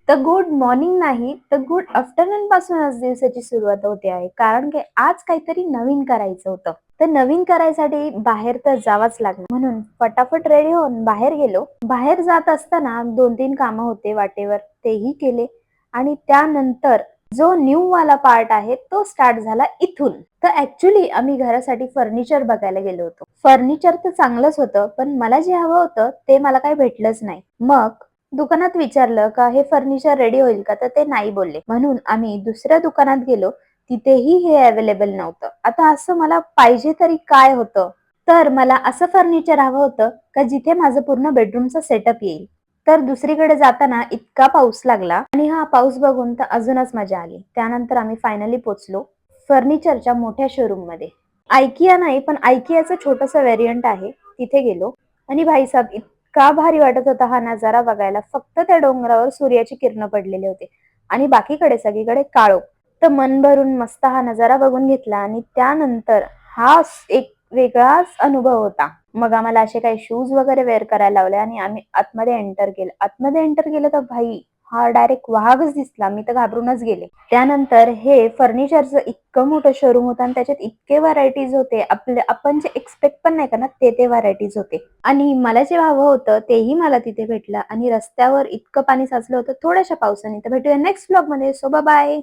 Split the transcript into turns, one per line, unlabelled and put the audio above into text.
तर good morning नाही, तर गुड आफ्टरनून पासूनच दिवसाची सुरुवात होते आहे. कारण की आज काहीतरी नवीन करायचं होतं. तर नवीन करायसाठी बाहेर तर जावंच लागलं. म्हणून फटाफट रेडी होऊन बाहेर गेलो. बाहेर जात असताना 2-3 कामं होते वाटेवर, तेही केले आणि त्यानंतर जो न्यू वाला पार्ट आहे तो स्टार्ट झाला इथून. तर ॲक्चुअली आम्ही घरासाठी फर्निचर बघायला गेलो होतो. फर्निचर तर चांगलंच होतं, पण मला जे हवं होतं ते मला काही भेटलंच नाही. मग दुकानात विचारलं का हे फर्निचर रेडी होईल का? तर ते नाही बोलले. म्हणून आम्ही दुसऱ्या दुकानात गेलो. तिथेही हे अवेलेबल नव्हतं. आता असं मला पाहिजे तरी काय होतं? तर मला असं फर्निचर हवं होतं का जिथे माझं पूर्ण बेडरूमचं सेटअप येईल. तर दुसरीकडे जाताना इतका पाऊस लागला आणि हा पाऊस बघून तर अजूनच मजा आली. त्यानंतर आम्ही फायनली पोहोचलो फर्निचरच्या मोठ्या शोरूममध्ये. IKEA नाही, पण IKEAचं छोटंसं व्हेरियंट आहे. तिथे गेलो आणि भाईसाहब इतका भारी वाटत होता हा नजारा बघायला. फक्त त्या डोंगरावर सूर्याची किरणं पडलेले होते आणि बाकीकडे सगळीकडे काळोख. तर मन भरून मस्त हा नजारा बघून घेतला आणि त्यानंतर हा एक वेगळाच अनुभव होता. मग आम्हाला असे काही शूज वगैरे वेअर करायला लावले आणि आम्ही आतमध्ये एंटर केलं. आतमध्ये एंटर केलं तर भाई हा डायरेक्ट वाघच दिसला. मी तर घाबरूनच गेले. त्यानंतर हे फर्निचरचं इतकं मोठं शोरूम होतं आणि त्याच्यात इतके व्हरायटीज होते. आपण जे एक्सपेक्ट पण नाही करणार ते व्हरायटीज होते. आणि मला जे हवं होतं तेही मला तिथे भेटलं आणि रस्त्यावर इतकं पाणी साचलं होतं थोड्याशा पावसाने. तर भेटूया नेक्स्ट व्लॉगमध्ये. So bye.